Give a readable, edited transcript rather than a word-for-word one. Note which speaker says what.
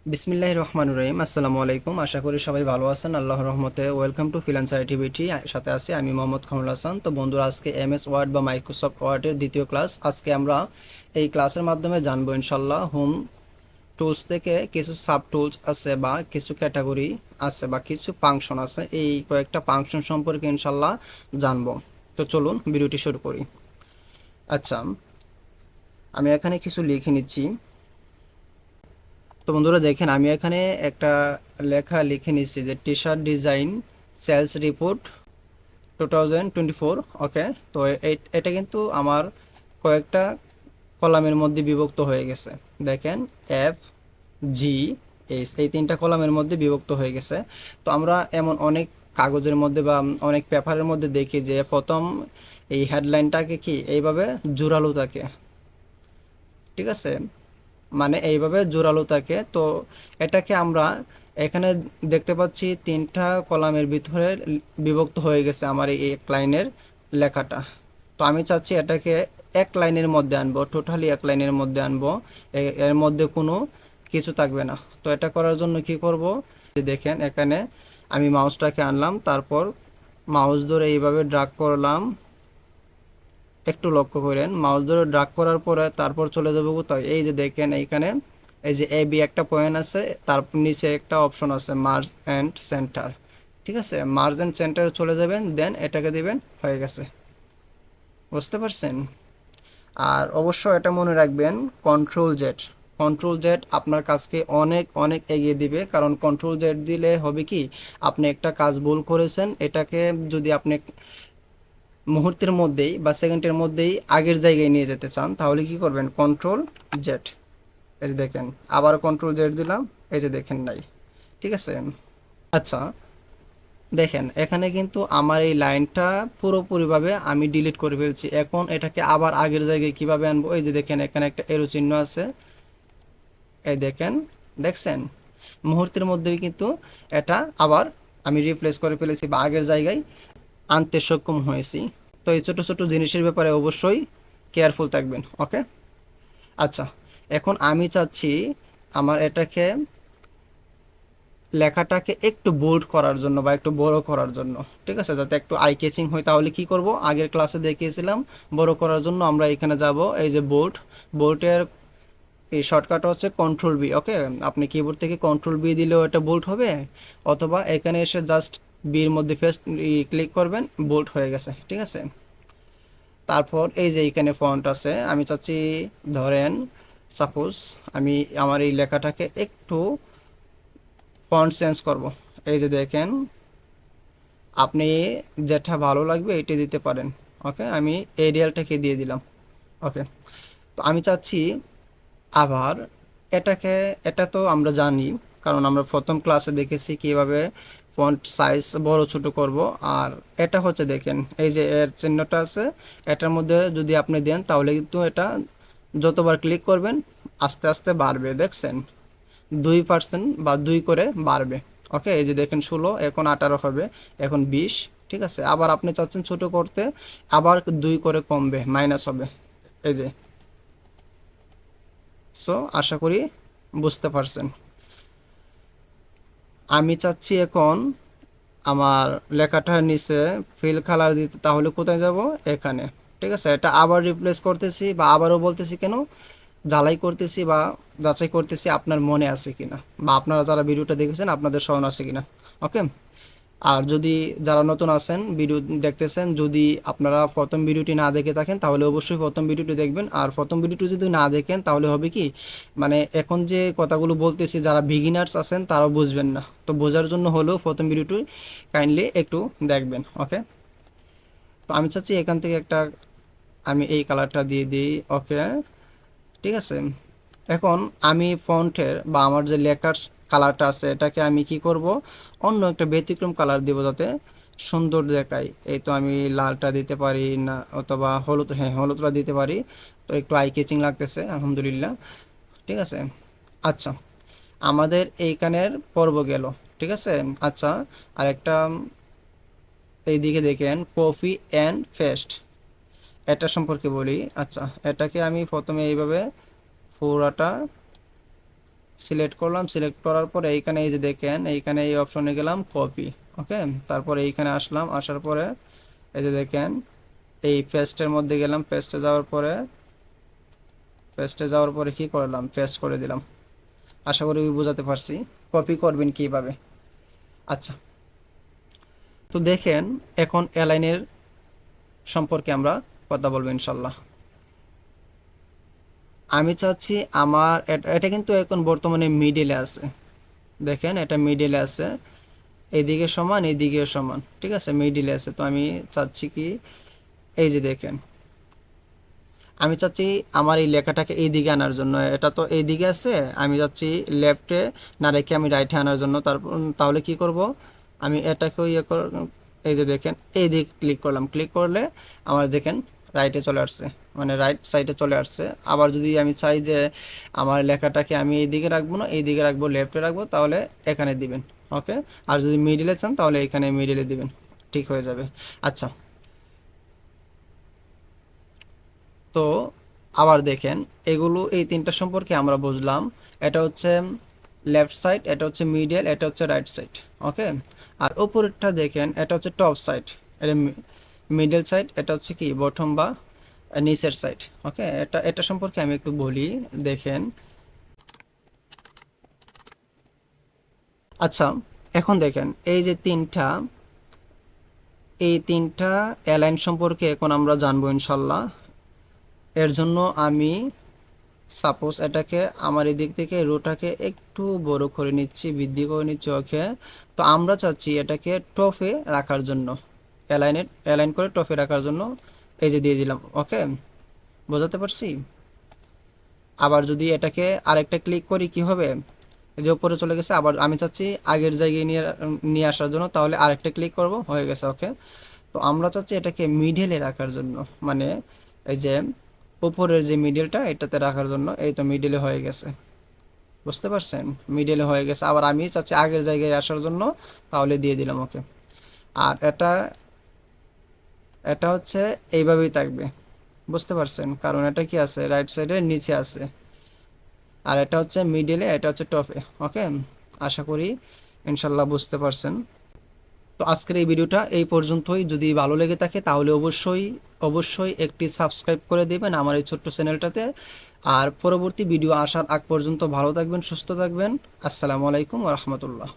Speaker 1: বিসমিল্লাহির রহমানির রহিম। আসসালামু আলাইকুম। আশা করি সবাই ভালো আছেন আল্লাহর রহমতে। ওয়েলকাম টু ফ্রিল্যান্সার টিভিটি। সাথে আছি আমি মোহাম্মদ কামরুল হাসান। তো বন্ধুরা, আজকে এমএস ওয়ার্ড বা মাইক্রোসফট ওয়ার্ডের দ্বিতীয় ক্লাস। আজকে আমরা এই ক্লাসের মাধ্যমে জানবো ইনশাল্লাহ হোম টুলস থেকে কিছু সাব টুলস আছে বা কিছু ক্যাটাগরি আছে বা কিছু ফাংশন আছে, এই কয়েকটা ফাংশন সম্পর্কে ইনশাল্লাহ জানবো। তো চলুন ভিডিওটি শুরু করি। আচ্ছা, আমি এখানে কিছু লিখে নিচ্ছি। তো বন্ধুরা দেখেন, আমি এখানে একটা লেখা লিখে নিচ্ছি যে T shirt design sales report 2024। Okay, তো এটা কিন্তু আমার কয়েকটা কলামের মধ্যে বিভক্ত হয়ে গেছে। দেখেন, এফ, জি, এইচ, এই তিনটা কলামের মধ্যে বিভক্ত হয়ে গেছে। তো আমরা এমন অনেক কাগজের মধ্যে বা অনেক পেপারের মধ্যে দেখি যে প্রথম এই হেডলাইনটাকে কি এইভাবে জোরালো থাকে, ঠিক আছে, মানে এইভাবে জোরালো থাকে। তো এটাকে আমরা এখানে দেখতে পাচ্ছি তিনটা কলামের ভিতরে বিভক্ত হয়ে গেছে আমার এই এক লাইনের লেখাটা। তো আমি চাচ্ছি এটাকে এক লাইনের মধ্যে আনবো, টোটালি এক লাইনের মধ্যে আনবো, এর মধ্যে কোনো কিছু থাকবে না। তো এটা করার জন্য কি করব, দেখেন এখানে আমি মাউসটাকে আনলাম, তারপর মাউস ধরে এইভাবে ড্রাগ করলাম। একটু লক্ষ্য করেন, মাউস ধরে ড্রাগ করার পরে তারপর চলে যাবো কোথায়, এই যে দেখেন এইখানে এই যে এ বি একটা পয়েন্ট আছে, তার নিচে একটা অপশন আছে মার্জ অ্যান্ড সেন্টার। ঠিক আছে, মার্জ অ্যান্ড সেন্টারে চলে যাবেন, দেন এটাকে দিবেন, হয়ে গেছে। বুঝতে পারছেন? আর অবশ্য এটা মনে রাখবেন, কন্ট্রোল জেড, কন্ট্রোল জেড আপনার কাজকে অনেক অনেক এগিয়ে দিবে। কারণ কন্ট্রোল জেড দিলে হবে কি, আপনি একটা কাজ ভুল করেছেন, এটাকে যদি আপনি মুহূর্তের মধ্যেই বা সেকেন্ডের মধ্যেই আগের জায়গায় নিয়ে যেতে চান, তাহলে কি করবেন, কন্ট্রোল জেড। এই যে দেখেন, আবার কন্ট্রোল জেড দিলাম, এই যে দেখেন নাই। ঠিক আছে। আচ্ছা, দেখেন এখানে কিন্তু আমার এই লাইনটা পুরোপুরিভাবে আমি ডিলিট করে ফেলছি। এখন এটাকে আবার আগের জায়গায় কিভাবে আনবো, এই যে দেখেন এখানে একটা এরো চিহ্ন আছে, এই দেখেন, দেখছেন, মুহূর্তের মধ্যেই কিন্তু এটা আবার আমি রিপ্লেস করে ফেলেছি বা আগের জায়গায় আনতে সক্ষম হয়েছি। তো এই ছোটো ছোটো জিনিসের ব্যাপারে অবশ্যই কেয়ারফুল থাকবেন। ওকে। আচ্ছা, এখন আমি চাচ্ছি আমার এটাকে লেখাটাকে একটু বোল্ড করার জন্য বা একটু বড় করার জন্য, ঠিক আছে, যাতে একটু আই ক্যাচিং হয়। তাহলে কি করব, আগের ক্লাসে দেখিয়েছিলাম, বড় করার জন্য আমরা এখানে যাব, এই যে বোল্ড, বোল্টের এই শর্টকাট হচ্ছে কন্ট্রোল বি। ওকে, আপনি কিবোর্ড থেকে কন্ট্রোল বি দিলেও এটা বোল্ড হবে, অথবা এখানে এসে জাস্ট বির মধ্যে ফেস্ট ক্লিক করবেন, বোল্ড হয়ে গেছে। ঠিক আছে। তারপর এই যে এখানে ফন্ট আছে, আমি চাচ্ছি ধরেন সাপোজ আমি আমার এই লেখাটাকে একটু ফন্ট চেঞ্জ করব। এই যে দেখেন, আপনি যেটা ভালো লাগবে এটি দিতে পারেন। ওকে, আমি এরিয়ালটাকে দিয়ে দিলাম। ওকে, তো আমি চাচ্ছি আবার এটাকে, এটা তো আমরা জানি, কারণ আমরা প্রথম ক্লাসে দেখেছি কিভাবে ফন্ট সাইজ বড় ছোট করব। আর এটা হচ্ছে দেখেন, এই যে এর চিহ্নটা আছে, এটার মধ্যে যদি আপনি দেন তাহলে কিন্তু এটা যতবার ক্লিক করবেন আস্তে আস্তে বাড়বে। দেখছেন, 2% বা 2 করে বাড়বে। ওকে, এই যে দেখেন 16, এখন 18 হবে, এখন 20। ঠিক আছে, আবার আপনি চাচ্ছেন ছোট করতে, আবার 2 করে কমবে, মাইনাস হবে। এই যে, সো আশা করি বুঝতে পারছেন। আমি চাচ্ছি এখন আমার লেখাটার নিচে ফিল কালার দিতে, তাহলে কোথায় যাব, এখানে। ঠিক আছে, এটা আবার রিপ্লেস করতেছি বা আবারও বলতেছি কেন, ঝালাই করতেছি বা যাচাই করতেছি আপনার মনে আছে কিনা, বা আপনারা যারা ভিডিওটা দেখেছেন আপনাদের স্মরণ আছে কিনা। ওকে। আর যদি যারা নতুন আছেন ভিডিও দেখতেছেন, যদি আপনারা প্রথম ভিডিওটি না দেখে থাকেন তাহলে অবশ্যই প্রথম ভিডিওটি দেখবেন। আর প্রথম ভিডিওটি যদি না দেখেন তাহলে হবে কি, মানে এখন যে কথাগুলো বলতেছি যারা বিগিনার্স আছেন তারাও বুঝবেন না। তো বোঝার জন্য হলেও প্রথম ভিডিওটি কাইন্ডলি একটু দেখবেন। ওকে, তো আমি চাচ্ছি এখান থেকে একটা আমি এই কালারটা দিয়ে দিই। ওকে, ঠিক আছে। এখন আমি ফন্টের বা আমার যে লেখার কালারটা আছে এটাকে আমি কি করব, অন্য একটা ব্যতিক্রম কালার দিব যাতে সুন্দর দেখায়। এই তো আমি লালটা দিতে পারি না, অথবা হলুদ, হ্যাঁ হলুদটা দিতে পারি। তো একটু আই ক্যাচিং লাগতেছে, আলহামদুলিল্লাহ। ঠিক আছে। আচ্ছা, আমাদের এইখানের পর্ব গেল। ঠিক আছে। আচ্ছা, আরেকটা, এইদিকে দেখেন কফি অ্যান্ড পেস্ট, এটা সম্পর্কে বলি। আচ্ছা, এটাকে আমি প্রথমে এইভাবে পুরাটা সিলেক্ট করলাম, সিলেক্ট করার পরে এইখানে এই যে দেখেন এইখানে এই অপশনে গেলাম কপি। ওকে, তারপরে এইখানে আসলাম, আসার পরে এই যে দেখেন এই পেস্টের মধ্যে গেলাম, পেস্টে যাওয়ার পরে কি করলাম, পেস্ট করে দিলাম। আশা করি বোঝাতে পারছি কপি করবেন কিভাবে। আচ্ছা, তো দেখেন এখন অ্যালাইনের সম্পর্কে আমরা কথা বলবো ইনশাল্লাহ। আমি চাচ্ছি আমার এটা কিন্তু এখন বর্তমানে মিডিলে আছে, দেখেন এটা মিডিলে আছে, এইদিকে সমান এইদিকে সমান, ঠিক আছে, মিডিলে আছে। তো আমি চাচ্ছি কি, এই যে দেখেন আমি চাচ্ছি আমার এই লেখাটাকে এই দিকে আনার জন্য, এটা তো এই দিকে আছে, আমি চাচ্ছি লেফটে না রেখে আমি রাইটে আনার জন্য। তারপর তাহলে কি করব, আমি এটাকেও এই যে দেখেন এই দিক ক্লিক করলাম, ক্লিক করলে আমার দেখেন রাইটে চলে আসছে, মানে রাইট সাইডে চলে আসছে। আবার যদি আমি চাই যে আমার লেখাটাকে আমি এই দিকে রাখবো না, এই দিকে রাখবো, লেফটে রাখবো, তাহলে এখানে দিবেন। ওকে, আর যদি মিডিলে চান তাহলে এখানে মিডিলে দিবেন, ঠিক হয়ে যাবে। আচ্ছা, তো আবার দেখেন এগুলো এই তিনটা সম্পর্কে আমরা বুঝলাম। এটা হচ্ছে লেফট সাইড, এটা হচ্ছে মিডল, এটা হচ্ছে রাইট সাইড। ওকে, আর উপরেরটা দেখেন এটা হচ্ছে টপ সাইড, এটা মিডল সাইড, এটা হচ্ছে কি বটম বা নিচের সাইড। ওকে, এটা সম্পর্কে আমি একটু বলি, দেখেন। আচ্ছা, এখন দেখেন এই তিনটা অ্যালাইন সম্পর্কে এখন আমরা জানবো ইনশাল্লাহ। এর জন্য আমি সাপোজ এটাকে আমার এদিক থেকে রোটাকে একটু বড় করে নিচ্ছি, বৃদ্ধি করে নিচ্ছি। ওকে, তো আমরা চাচ্ছি এটাকে টপে রাখার জন্য, অ্যালাইন করে টপে রাখার জন্য এই যে দিয়ে দিলাম। ওকে, বোঝাতে পারছি। আবার যদি এটাকে আরেকটা ক্লিক করি কি হবে, এই যে উপরে চলে গেছে, আবার আমি চাচ্ছি আগের জায়গায় নিয়ে নিয়ে আসার জন্য, তাহলে আরেকটা ক্লিক করব, হয়ে গেছে। ওকে, তো আমরা চাচ্ছি এটাকে মিডলে রাখার জন্য, মানে এই যে উপরের যে মিডলটা এটাতে রাখার জন্য, এই তো মিডলে হয়ে গেছে, বুঝতে পারছেন, মিডলে হয়ে গেছে। আবার আমি চাচ্ছি আগের জায়গায় আসার জন্য, তাহলে দিয়ে দিলাম। ওকে, আর এটা এটা হচ্ছে এইভাবেই থাকবে, বুঝতে পারছেন, কারণ এটা কি আছে রাইট সাইডের নিচে আছে, আর এটা হচ্ছে মিডলে, এটা হচ্ছে টপে। ওকে, আশা করি ইনশাল্লাহ বুঝতে পারছেন। তো আজকের এই ভিডিওটা এই পর্যন্তই। যদি ভালো লেগে থাকে তাহলে অবশ্যই অবশ্যই একটি সাবস্ক্রাইব করে দেবেন আমার এই ছোট্ট চ্যানেলটাতে। আর পরবর্তী ভিডিও আসার আগ পর্যন্ত ভালো থাকবেন, সুস্থ থাকবেন। আসসালামু আলাইকুম ওয়া রাহমাতুল্লাহ।